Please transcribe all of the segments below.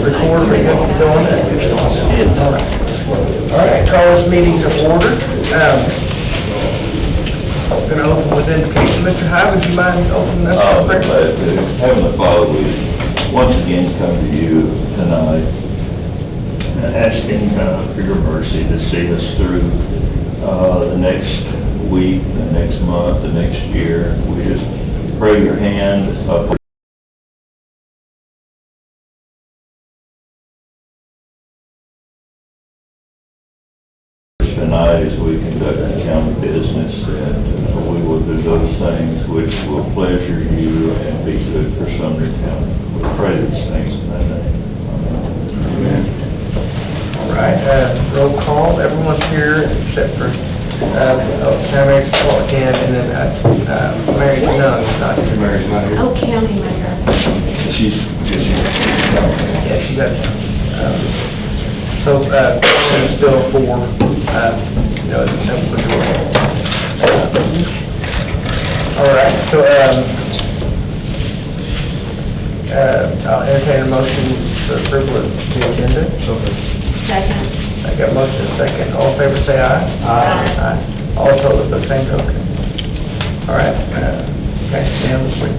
record, we're going All right, call this meeting to order. I'm going to open with invocation. Mr. Hyde, would you mind opening us up? Glad to. Heavenly Father, we once again come to you tonight, asking for your mercy to see us through the next week, the next month, the next year. We just pray your hand upward tonight as we conduct the county business, and we will do those things which will pleasure you and be good for Sumner County. We pray these things in that name. Amen. All right, roll call. Everyone's here except for Mary's again, and then Mary Nunn's not here. Mary's not here. Oh, county mayor. She's Yeah, she got so, still four, all right, so, I'll entertain a motion for approval of the agenda. Second. I got a motion and a second. All in favor, say aye. Aye. All opposed, the same token. All right, okay, unanimously.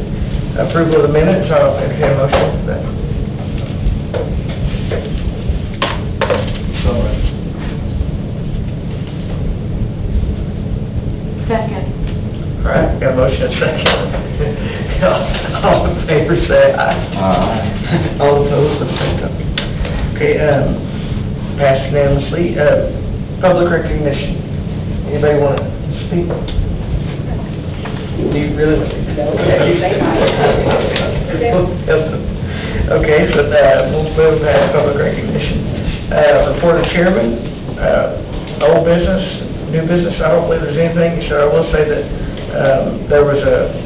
Approval of the minutes, I'll entertain a motion for that. Second. All right, got a motion and a second. All in favor, say aye. Aye. All opposed, the same token. Okay, passed unanimously. Public recognition. Anybody want to speak? Do you really want to speak? Okay, so we'll move past public recognition. Report of chairman, old business, new business. I don't believe there's anything, so I will say that there was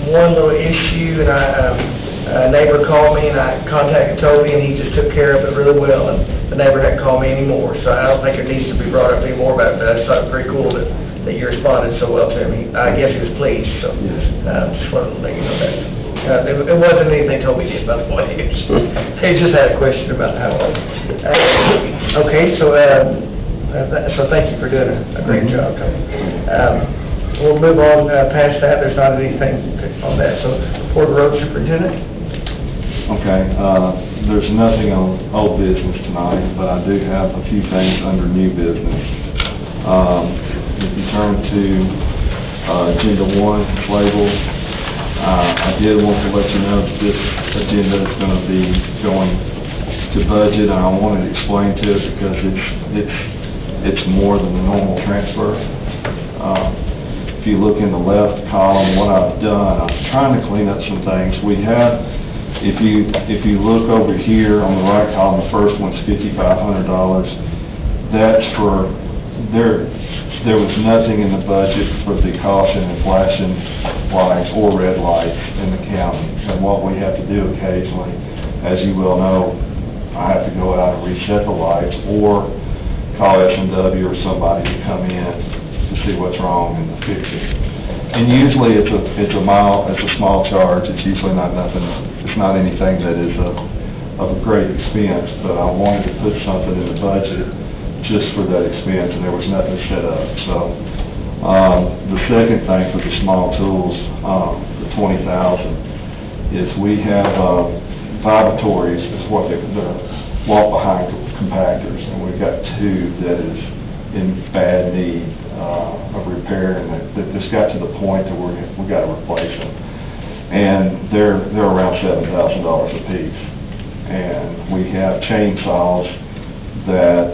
one little issue, and a neighbor called me, and I contacted Toby, and he just took care of it really well, and the neighbor hadn't called me anymore, so I don't think it needs to be brought up anymore, but I just thought it was pretty cool that you responded so well to him. I guess he was pleased, so just wanted to let you know that. It wasn't anything Toby did, by the way. He just had a question about how. Okay, so thank you for doing a great job, Toby. We'll move on past that. There's not anything on that. So, Ford Road Superintendent. Okay, there's nothing on old business tonight, but I do have a few things under new business. If you turn to Agenda 1, label, I did want to let you know that this agenda is going to be going to budget, and I wanted to explain to it because it's more than the normal transfer. If you look in the left column, what I've done, I'm trying to clean up some things. We have, if you look over here on the right column, the first one's $5,500. That's for, there was nothing in the budget for the caution and flashing lights or red lights in the county. And what we have to do occasionally, as you well know, I have to go out and reset the lights or call S&W or somebody to come in to see what's wrong and fix it. And usually it's a small charge. It's usually not nothing. It's not anything that is of a great expense. But I wanted to put something in the budget just for that expense, and there was nothing set up. So the second thing for the small tools, the $20,000, is we have vibratories. Is what they're walk-behind compactors, and we've got two that is in bad need of repair, and that just got to the point that we got to replace them. And they're around $7,000 a piece. And we have chainsaws that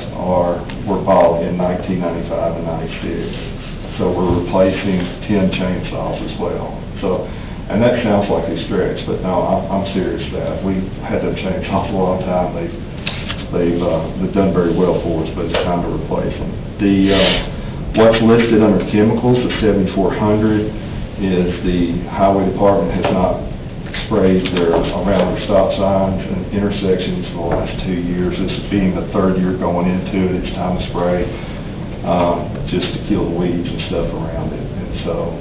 were bought in 1995 and 96. So we're replacing 10 chainsaws as well. So, and that sounds like a stretch, but no, I'm serious about it. We had them chainsaws a long time. They've done very well for us, but it's time to replace them. What's listed under chemicals, the 7,400, is the highway department has not sprayed around their stop signs and intersections for the last 2 years. This being the third year going into it, it's time to spray just to kill the weeds and stuff around it. And so,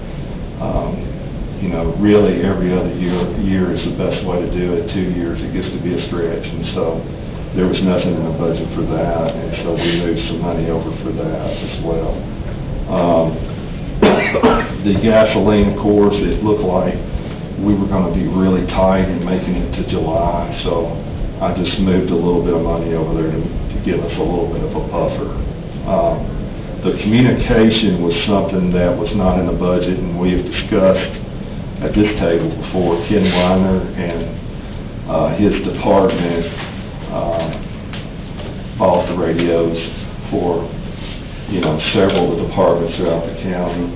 really every other year is the best way to do it. 2 years, it gets to be a stretch. And so there was nothing in the budget for that, and so we moved some money over for that as well. The gasoline, of course, it looked like we were gonna be really tight in making it to July, so I just moved a little bit of money over there to give us a little bit of a buffer. The communication was something that was not in the budget, and we have discussed at this table before. Ken Weiner and his department bought the radios for, several of the departments throughout the county,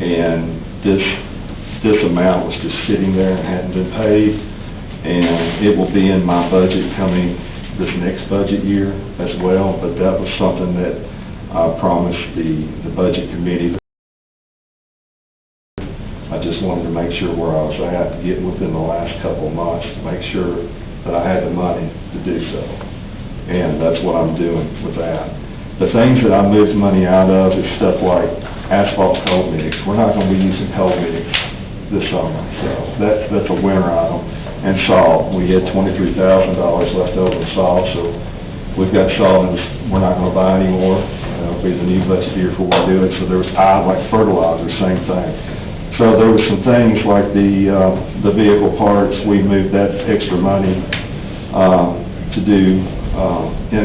and this amount was just sitting there and hadn't been paid, and it will be in my budget coming this next budget year as well, but that was something that I promised the budget committee. I just wanted to make sure where I was at, to get within the last couple of months, to make sure that I had the money to do so. And that's what I'm doing with that. The things that I moved money out of is stuff like asphalt cold mix. We're not going to be using cold mix this summer, so that's a winter item. And salt, we had $23,000 left over in salt, so we've got salt and we're not going to buy any more. It'll be the new budget year for what we do it. So there was like fertilizer, same thing. So there were some things like the vehicle parts. We moved that extra money to do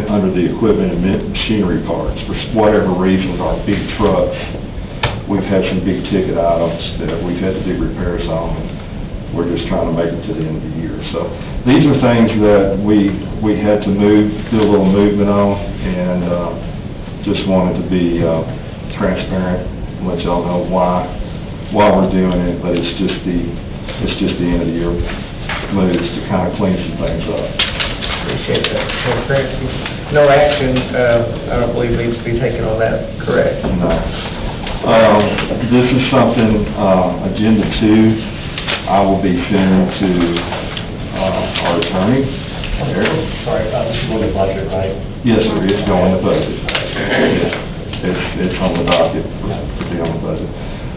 under the equipment and machinery parts. For whatever reason, our big trucks, we've had some big ticket items that we've had to do repairs on. We're just trying to make it to the end of the year. So these are things that we had to do a little movement on, and just wanted to be transparent and let y'all know why we're doing it. But it's just the end of the year moves to kind of clean some things up. Appreciate that transparency. No action, I don't believe needs to be taken on that, correct? No. This is something, Agenda 2, I will be sending to our attorney. Sorry, this is going to budget, right? Yes, sir, it's going to budget. It's on the docket to be on the budget.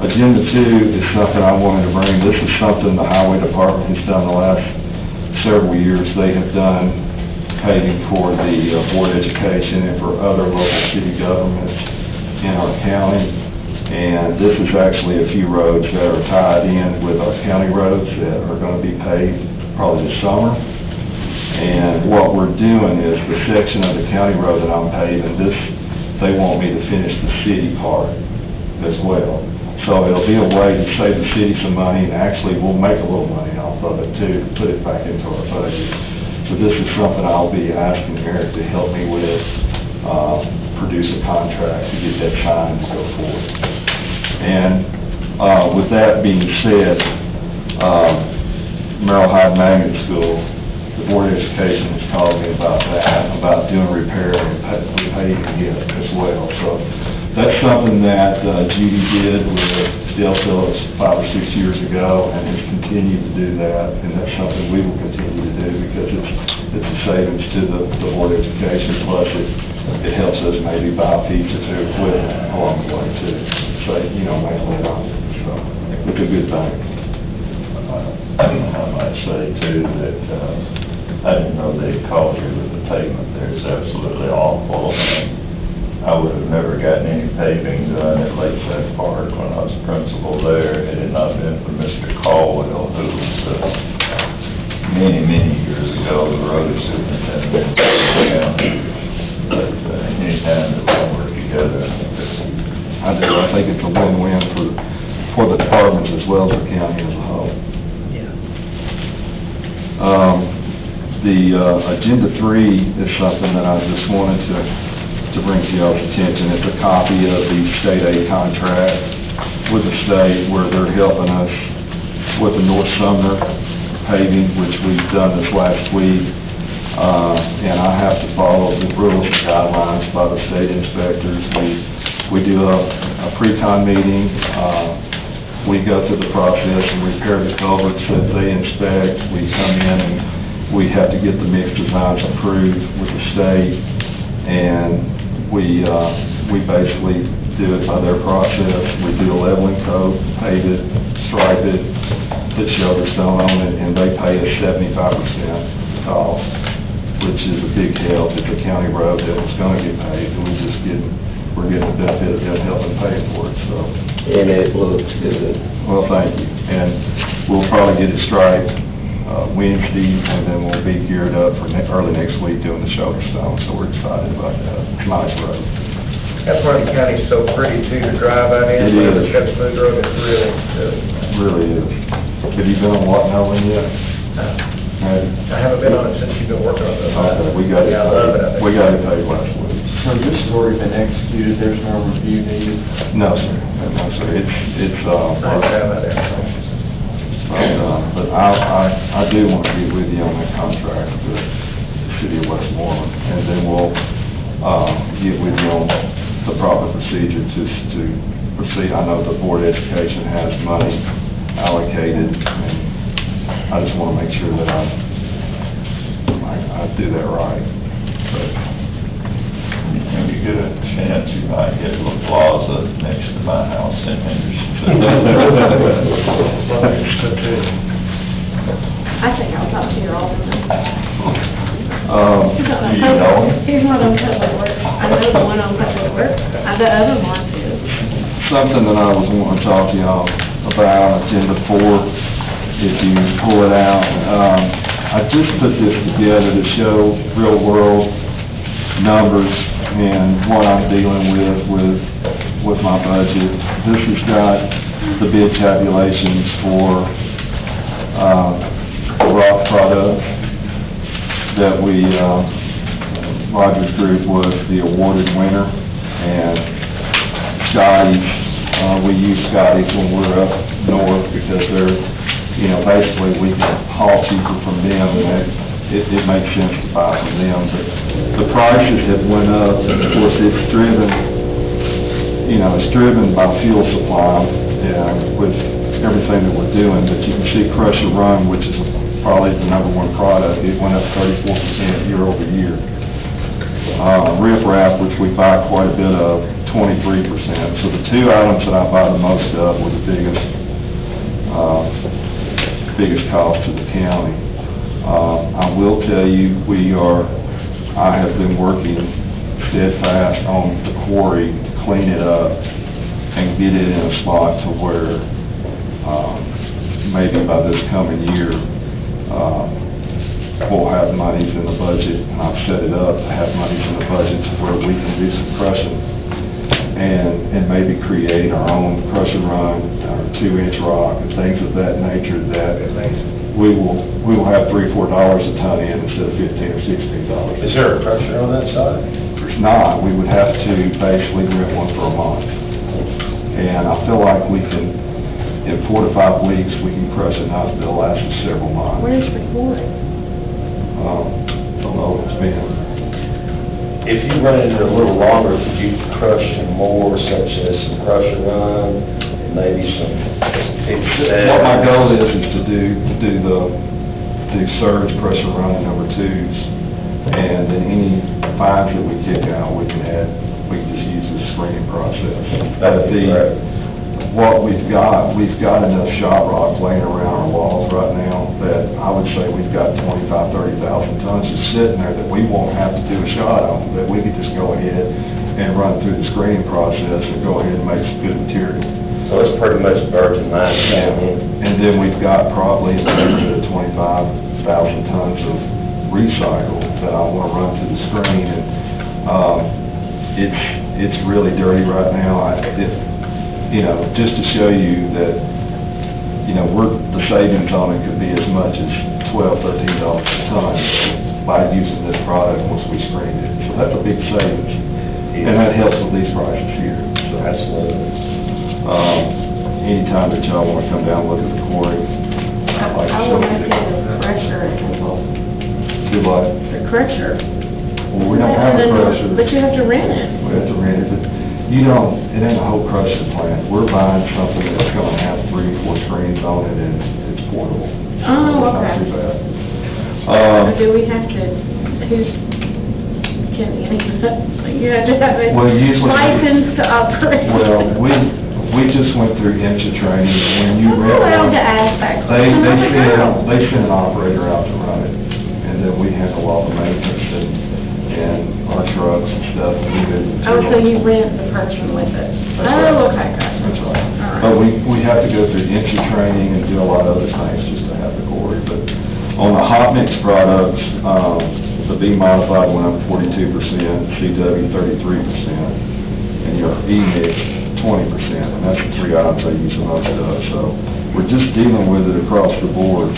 Agenda 2 is something I wanted to bring. This is something the highway department has done the last several years. They have done paving for the Board of Education and for other local city governments in our county. And this is actually a few roads that are tied in with our county roads that are going to be paved probably this summer. And what we're doing is the section of the county road that I'm paving, they want me to finish the city part as well. So it'll be a way to save the city some money, and actually we'll make a little money off of it too, to put it back into our budget. So this is something I'll be asking Eric to help me with, produce a contract to get that signed to go forward. And with that being said, Merrill High Magnet School, the Board of Education has called me about that, about doing repair and repaving it as well. So that's something that Judy did with Dale Phillips 5 or 6 years ago, and has continued to do that, and that's something we will continue to do because it's a savings to the Board of Education, plus it helps us maybe buy a piece or two equipment along the way too. So, make it on. So it's a good thing. I might say too that I didn't know they called you with the pavement there. It's absolutely awful. I would have never gotten any paving done at Lakeside Park when I was principal there. It had not been for Mr. Caldwell, who was many years ago the road superintendent in the county. But anytime that we work together, I think it's a win-win for the departments as well as the county as a whole. Yeah. The Agenda 3 is something that I just wanted to bring to y'all's attention. It's a copy of the state aid contract with the state where they're helping us with the North Sumner paving, which we've done this last week. And I have to follow the rules and guidelines by the state inspectors. We do a pre-con meeting. We go through the process and repair the culverts that they inspect. We come in and we have to get the mixed designs approved with the state, and we basically do it by their process. We do a leveling coat, pave it, stripe it, put shoulder stone on it, and they pay us 75% cost. which is a big help. It's a county road that was gonna get paved, and we're getting the benefit of them helping pay for it, so. And it looks good. Well, thank you. And we'll probably get it striped Wednesday, and then we'll be geared up for early next week doing the shoulder stone, so we're excited about that. Nice road. That part of the county's so pretty too to drive out in. It is. It's got a smooth road, it's really, Really is. Have you been on Watnell yet? I haven't been on it since you've been working on it. Okay, we got it. Yeah, I love it. We got it paid last week. So this has already been executed, there's no review needed? No, sir. No, sir. It's, Nice to have that there. but I do want to get with you on that contract with the city of Westmoreland, and then we'll, get with you on the proper procedure to proceed. I know the Board of Education has money allocated, and I just want to make sure that I do that right. When you get a chance, you might get a little plaza next to my house in Henderson. I think I'll talk to your alderman. Do you know him? Here's one on public works. I know the one on public works. The other one too. Something that I was wanting to talk to y'all about, Agenda 4, if you pull it out. I just put this together to show real-world numbers and what I'm dealing with my budget. This has got the bid tabulations for rock products that Rogers Group was the awarded winner, and Scotty's, we use Scotty's when we're up north because they're, basically we can haul cheaper from them, and it makes sense to buy from them. But the prices have went up, and of course it's driven by fuel supply, with everything that we're doing. But you can see Crusher Run, which is probably the #1 product, it went up 34% year over year. Rip Wrap, which we buy quite a bit of, 23%. So the two items that I buy the most of were the biggest cost to the county. I will tell you, I have been working steadfast on the quarry to clean it up and get it in a spot to where, maybe by this coming year, we'll have monies in the budget, and I've set it up to have monies in the budget to where we can do some crushing and maybe create our own crusher run, our 2-inch rock, and things of that nature that we will have $3 or $4 a ton in instead of $15 or $16. Is there a crusher on that side? There's not. We would have to basically rent one for a month. And I feel like we can, in 4 to 5 weeks, we can crush enough that'll last us several months. Where's the quarry? Don't know what it's been. If you run it a little longer, could you crush some more, such as some crusher run, and maybe some What my goal is to do the surge pressure run #2s, and then any 5s that we kick out, we can just use the screening process. That'd be great. What we've got enough shot rock laying around our walls right now that I would say we've got 25,000-30,000 tons just sitting there that we won't have to do a shot on, that we could just go ahead and run through the screening process and go ahead and make some good material. So it's pretty much virgin mine down here. And then we've got probably 25,000 tons of recycle that I want to run through the screen, and it's really dirty right now. Just to show you that, the savings on it could be as much as $12, $13 a ton by using this product once we screened it. So that's a big savings, and that helps with these prices here. So Absolutely. Anytime that y'all want to come down and look at the quarry, I'd like to I show will have to you. get a crusher and Do what? the crusher. Well, we don't have a crusher. But you have to rent it. We have to rent it, but it ain't a whole crushing plant. We're buying something that's gonna have 3 or 4 screens on it, and it's portable. Oh, It's not okay. too bad. Or do we have to, you have to have a Well, usually- license to operate? Well, we just went through IMSA training, and when you I'm rent allowed one, to ask that they question. I don't know. send an operator out to run it, and and then we handle all the maintenance and our trucks and stuff, and we do. Oh, so you rent the person with it? That's right. Oh, okay, gotcha. That's right. All But right. we have to go through entry training and do a lot of other things just to have the quarry. But on the hot mix products, the B modified went up 42%, CW 33%, and your E mix 20%, and that's the three items I use the most of. So we're just dealing with it across the board.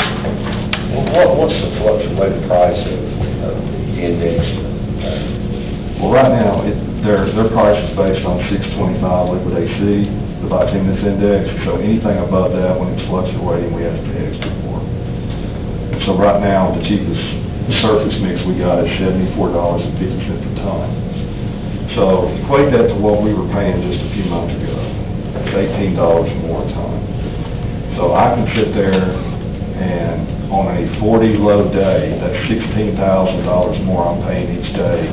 What's the fluctuating price of the index? Well, right now, their price is based on 625 liquid AC, the bituminous index, so anything above that, when it's fluctuating, we have to pay extra for. So right now, the cheapest surface mix we got is $74.50 a ton. So equate that to what we were paying just a few months ago. It's $18 more a ton. So I can sit there and on a 40-load day, that's $16,000 more I'm paying each day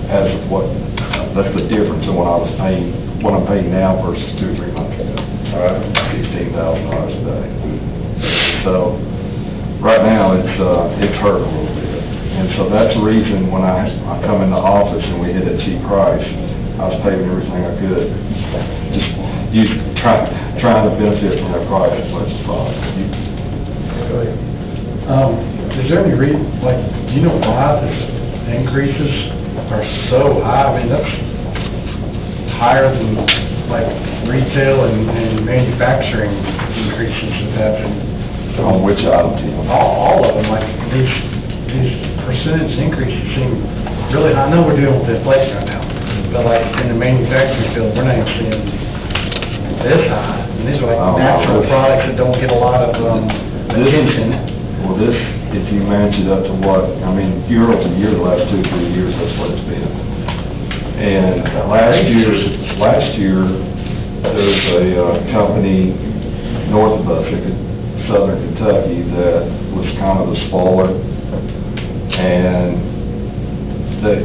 as of that's the difference in what I was paying, what I'm paying now versus 2 or 3 months ago. All right. $16,000 a day. So right now, it's hurt a little bit. And so that's the reason when I come in the office and we hit a cheap price, I was paying everything I could. Just trying to benefit from that price as much as possible. Go ahead. Is there any reason, like, do you know why the increases are so high? I mean, that's higher than, like, retail and manufacturing increases that have been. On which item, Tim? All of them, like, these percentage increases seem really high. I know we're dealing with inflation right now, but like, in the manufacturing field, we're not even seeing this high. And these are like natural products that don't get a lot of attention. Well, this, if you match it up to what, I mean, year over year, the last 2 or 3 years, that's what it's been. And last year, there's a company north of us, Southern Kentucky, that was kind of a spoiler, and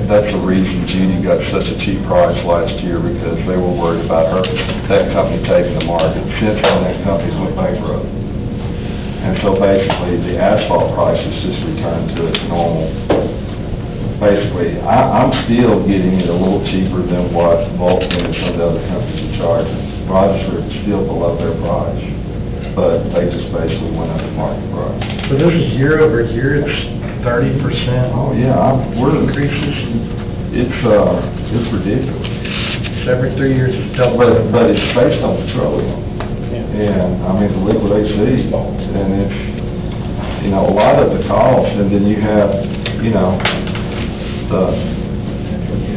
that's the reason Judy got such a cheap price last year, because they were worried about that company taking the market. Since then, that company's went bankrupt. And so basically, the asphalt prices just returned to its normal. Basically, I'm still getting it a little cheaper than what Vulcan and some of the other companies are charging. Rogers are still below their price, but they just basically went up the market price. So this is year over year, it's 30%. Oh, yeah, we're Increases. It's ridiculous. So every 3 years it's double. But it's based on petroleum. And, I mean, the liquid AC, and it's, you know, a lot of the costs, and then you have, you know,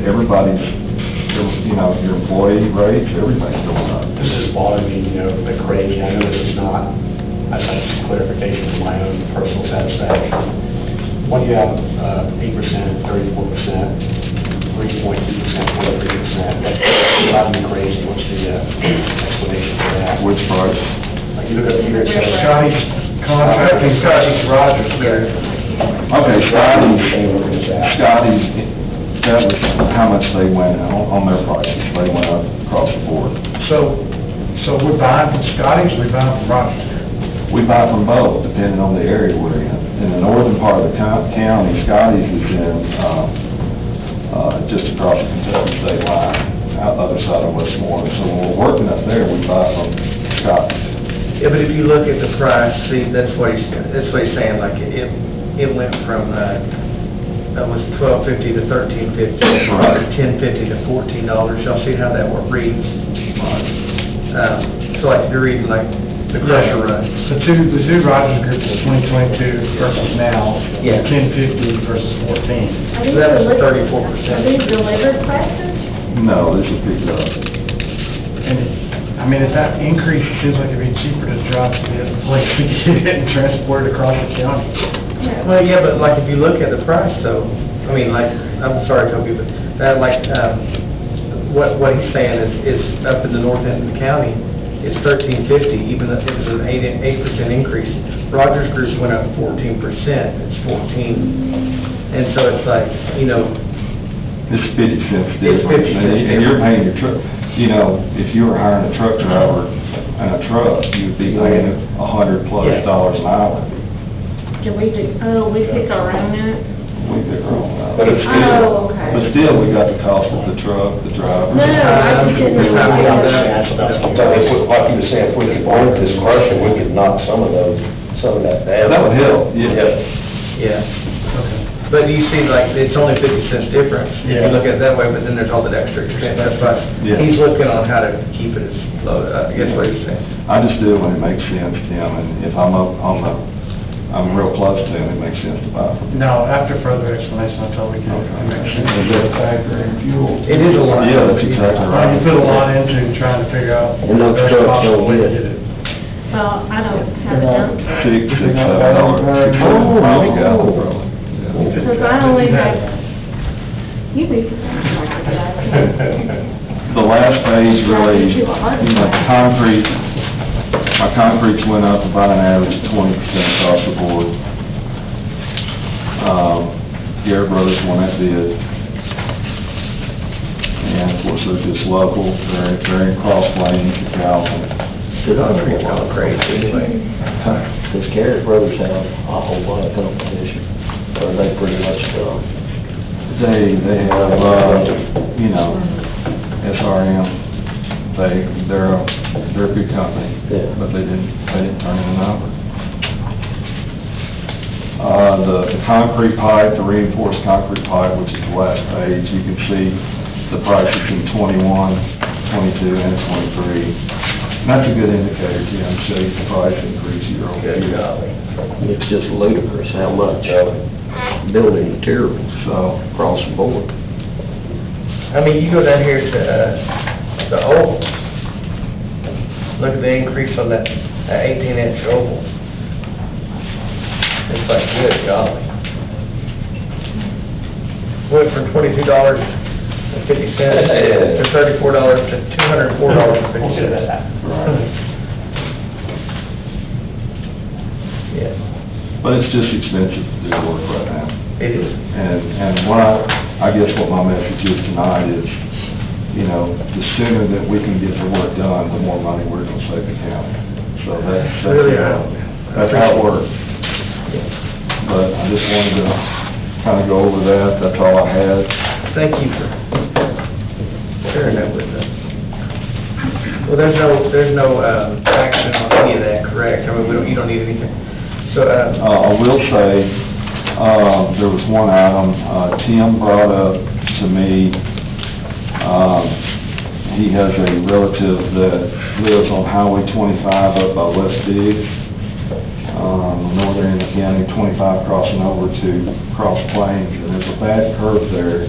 everybody's, you know, your employee rates, everything's going up. This is bothering me, you know, a bit crazy. I know this is not, I'd like some clarification for my own personal satisfaction. When you have 8%, 34%, 3.2%, 43%, that's driving me crazy. What's the explanation for that? Which price? Like you look up here, it says Scotty's contracting, Scotty's Rogers there. Okay, Scotty's, that was how much they went on their prices. They went up across the board. So we're buying from Scotty's, or we're buying from Rogers? We buy from both, depending on the area we're in. In the northern part of the county, Scotty's is in, just across the Kentucky state line, out the other side of Westmoreland. So when we're working up there, we buy from Scotty's. Yeah, but if you look at the price, see, that's what he's saying, like, it went from, that was $12.50 to $13.50, Right. or $10.50 to $14. Y'all see how that reads? So like, if you're reading like the crusher run. The two Rogers groups is 2022 versus now, Yeah. 1050 versus 14. Are these that was delivered- 34%. Are these delivered prices? No, this is picked up. And, I mean, if that increase, it seems like it'd be cheaper to drive to the other place to get it and transport it across the county. Well, yeah, but like, if you look at the price, though, I mean, like, I'm sorry, Toby, but that, like, what he's saying is up in the north end of the county, it's $13.50, even if it was an 8% increase. Rogers Group went up 14%, it's 14. And so it's like, you know. It's 50 cents It's 50 difference. cents And you're paying your truck, you know, if you were hiring a truck driver and a truck, you'd be paying $100+ Yeah. an hour. Did we do, oh, we picked our own net? We pick our own out. But it's still, Oh, But okay. still, we got the cost of the truck, the driver. No, I just didn't know. like you were saying, if we could work this crusher, we could knock some of that down. That would help, yeah. Yeah. But you see, like, it's only 50 cents difference, if you Yeah. look at it that way, but then there's all that extra expense, that's right. Yeah. He's looking on how to keep it as low, I guess what he's saying. I just do it when it makes sense, Tim, and if I'm up on I'm real close to him, it makes sense to buy from him. No, after further explanation, I totally get it. It makes sense. factor in fuel? It is a lot. Yeah, that's exactly right. You put a lot into trying to figure out And those the best trucks possible don't way to get- get it. Well, I don't have a dump, $6, $7. because I only have, you'd be surprised like that. The last page really, concrete, my concretes went up about an average of 20% across the board. Garrett Brothers won that bid. And of course, they're just local, they're in Cross Plains, Calvin. Did I Pretty concrete, anyway. Does Garrett Brothers have a whole lot of competition? Or are they pretty much, They have, you know, SRM, they're a good company, Yeah. but they didn't turn in a number. The concrete pipe, the reinforced concrete pipe, which is the last page, you can see the prices in 21, 22, and 23. And that's a good indicator, Tim, shows the price increase year over Good year. golly. it's just ludicrous how much building materials So, across the board. I mean, you go down here to, the oval. Look at the increase on that 18-inch oval. It's like, good golly. Went from $22.50 to $34 to $204.50. right. Yeah, But it's just expensive to do work right now. it is. And what I guess what my message is tonight is, you know, the sooner that we can get the work done, the more money we're gonna save the county. So that's, Really, that's how it works. But I just wanted to kind of go over that, that's all I had. Thank you for sharing that with us. Well, there's no action on any of that, correct? I mean, you don't need anything. So, I will say, there was one item, Tim brought up to me, he has a relative that lives on Highway 25 up by West Biggs, northern end of the county, 25 crossing over to Cross Plains, and there's a bad curve there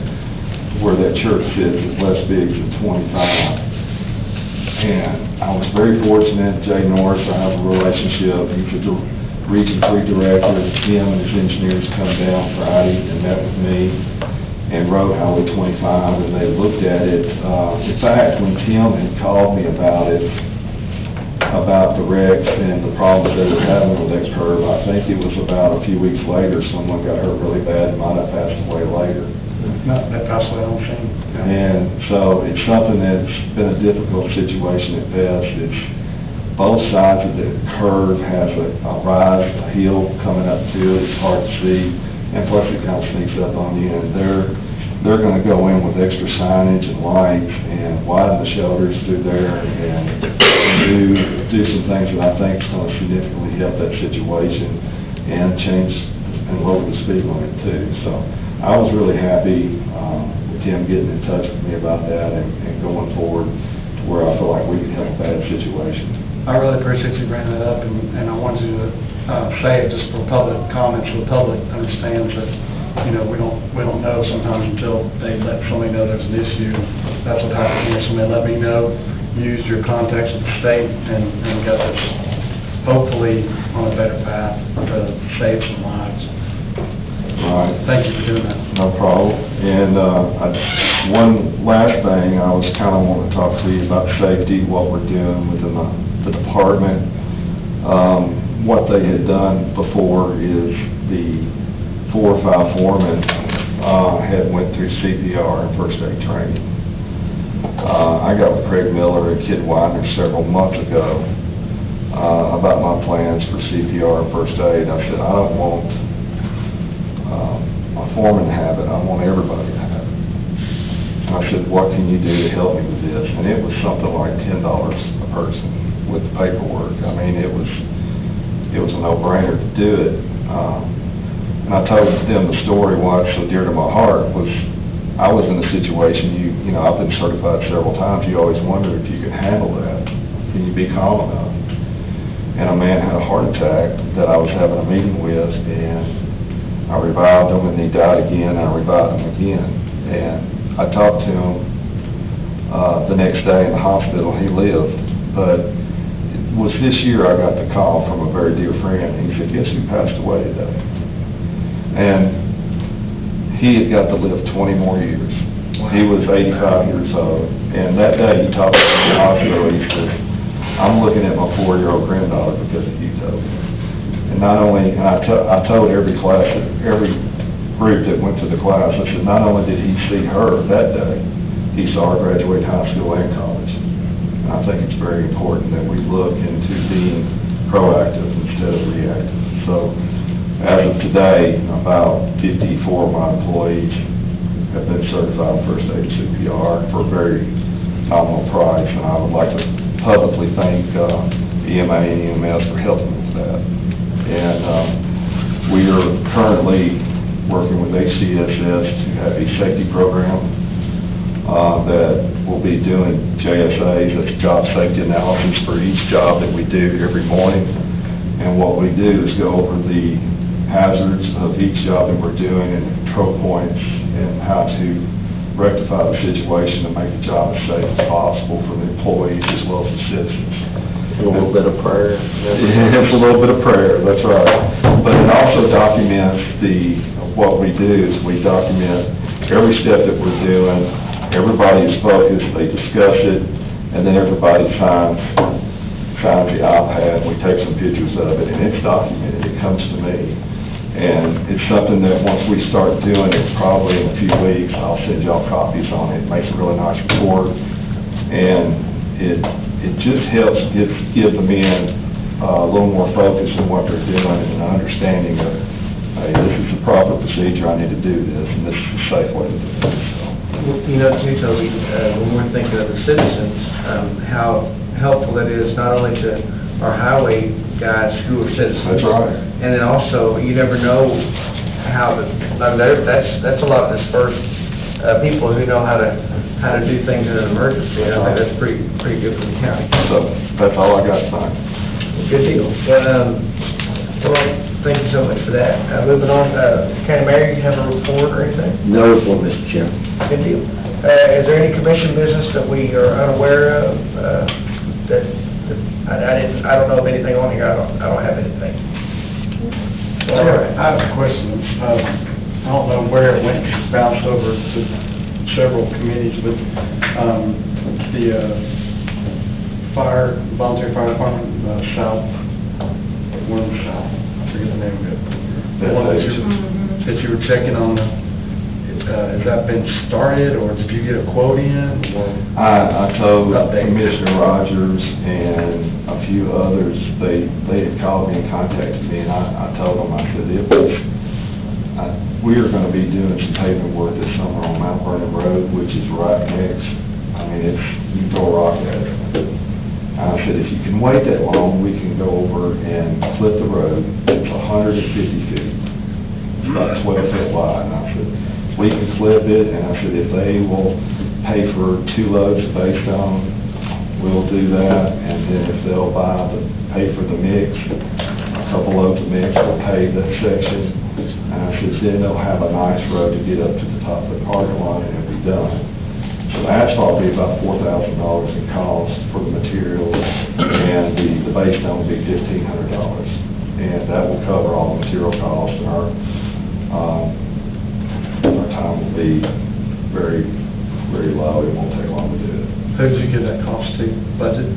where that church sits at West Biggs and 25. And I was very fortunate, Jay Norris, I have a relationship, he's the Region 3 Director, him and his engineers come down Friday and met with me and wrote Highway 25, and they looked at it. In fact, when Tim had called me about it, about the wrecks and the problems they were having with that curve, I think it was about a few weeks later, someone got hurt really bad and might have passed away later. Not that possibly on scene. And so it's something that's been a difficult situation at best. It's both sides of the curve has a rise, a hill coming up to it, it's hard to see, and plus it kind of sneaks up on you, and they're gonna go in with extra signage and lights and widen the shoulders through there and do some things that I think is gonna significantly help that situation and change and lower the speed limit too. So I was really happy, with Tim getting in touch with me about that and going forward to where I feel like we can help a bad situation. I really appreciate you bringing that up, and I wanted you to say it just for public comments, so the public understands that, you know, we don't know sometimes until they let somebody know there's an issue. That's what happened here. Somebody let me know, used your contacts with the state, and got this hopefully on a better path to save some lives. Right. Thank you for doing that. No problem. And one last thing, I was kind of wanting to talk to you about safety, what we're doing within the department. What they had done before is the 4 or 5 foremen had went through CPR and first aid training. I got with Craig Miller and Kid Widener several months ago. about my plans for CPR and first aid. I said, I don't want my foreman to have it, I want everybody to have it. And I said, what can you do to help me with this? And it was something like $10 a person with the paperwork. I mean, it was a no-brainer to do it. And I told them the story why it's so dear to my heart was I was in a situation, you know, I've been certified several times, you always wonder if you can handle that. Can you be calm enough? And a man had a heart attack that I was having a meeting with, and I revived him, and he died again, and I revived him again. And I talked to him the next day in the hospital. He lived, but it was this year I got the call from a very dear friend. He said, guess who passed away today? And he had got to live 20 more years. He was 85 years old, and that day he talked to me in the hospital. He said, I'm looking at my 4-year-old granddaughter because of you, Toby. And not only, and I told every class, every group that went to the class, I said, not only did he see her that day, he saw her graduate high school and college. And I think it's very important that we look into being proactive instead of reactive. So, as of today, about 54 of my employees have been certified first aid CPR for a very nominal price, and I would like to publicly thank EMA and EMS for helping with that. And we are currently working with HCSS to have a safety program that will be doing JSAs, that's job safety analysis for each job that we do every morning. And what we do is go over the hazards of each job that we're doing and control points and how to rectify the situation to make the job as safe as possible for the employees as well as the citizens. A little bit of prayer. It's a little bit of prayer, that's right. But it also documents what we do is we document every step that we're doing. Everybody is focused, they discuss it, and then everybody signs the iPad. We take some pictures of it, and it's documented. It comes to me. And it's something that once we start doing it, probably in a few weeks, I'll send y'all copies on it. It makes a really nice report. And it just helps give the men a little more focus on what they're doing and an understanding of, hey, this is the proper procedure, I need to do this, and this is the safe way to do it. You know, too, Toby, when we're thinking of the citizens, how helpful that is not only to our highway guys who are citizens. That's right. And then also, you never know how that's a lot of dispersed people who know how to do things in an emergency. I think that's pretty good for the county. So, that's all I got tonight. Good deal. Well, thank you so much for that. Moving on, County Mayor, you have a report or anything? No report, Mr. Chairman. Good deal. Is there any commission business that we are unaware of, that I don't know of anything on here, I don't have anything. All right. I have a question. I don't know where it went, it bounced over to several committees, but the volunteer fire department, south, one of the south, I forget the name of it. The one that you were checking on, has that been started, or did you get a quote in, or? I told Commissioner Rogers and a few others, they had called me and contacted me, and I told them, I said, we are going to be doing some paving work this summer on Mount Vernon Road, which is right next. I mean, you can throw a rock at it. I said, if you can wait that long, we can go over and clip the road. It's 150 feet. It's about 12 feet wide. And I said, we can clip it, and I said, if they will pay for 2 loads of base stone, we'll do that. And then if they'll pay for the mix, a couple loads of mix, we'll pay that section. And I said, then they'll have a nice road to get up to the top of the parking lot, and it'll be done. So the asphalt will be about $4,000 in cost for the materials, and the base stone will be $1,500. And that will cover all the material costs, and our time will be very, very low. It won't take long to do it. Who did you give that cost to, budget?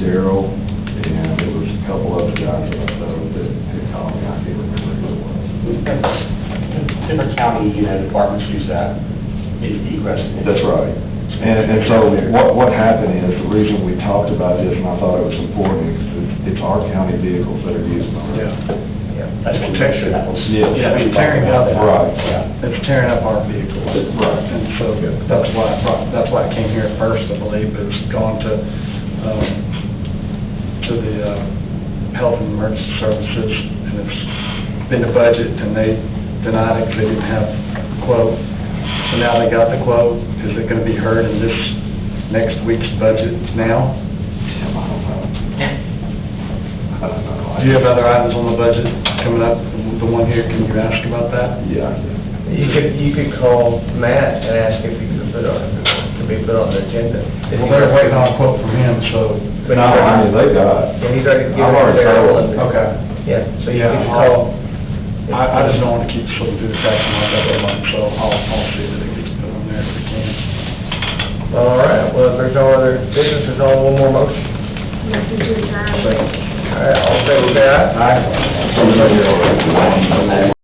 Daryl, and there was a couple other guys that I know that had called me. I can't remember who it was. Different county, departments use that egress. That's right. And so what happened is, the reason we talked about this, and I thought it was important, is it's our county vehicles that are used on it. Yeah. That's what protection that was. Yeah. Yeah, it's tearing up. Right. Yeah. It's tearing up our vehicles. Right. And so that's why it came here first, I believe. It's gone to the Health and Emergency Services, and it's been the budget, and they denied it because they didn't have a quote. So now they got the quote. Is it gonna be heard in this next week's budget now? I don't know. Do you have other items on the budget coming up? The one here, can you ask about that? Yeah. You could call Matt and ask if he could to be put on the agenda. Well, they're waiting on a quote from him, so. But No, I mean, they got it. Yeah, he's already given I've it already to Darrell. told them. Okay. Yeah, so you Yeah, could call. I just don't want to keep slipping through the cracks and like that every month, so I'll see that it gets put on there if we can. All right, well, if there's no other business, there's only one more motion. Motion to adjourn. All right, all in favor, say aye. Aye. Aye.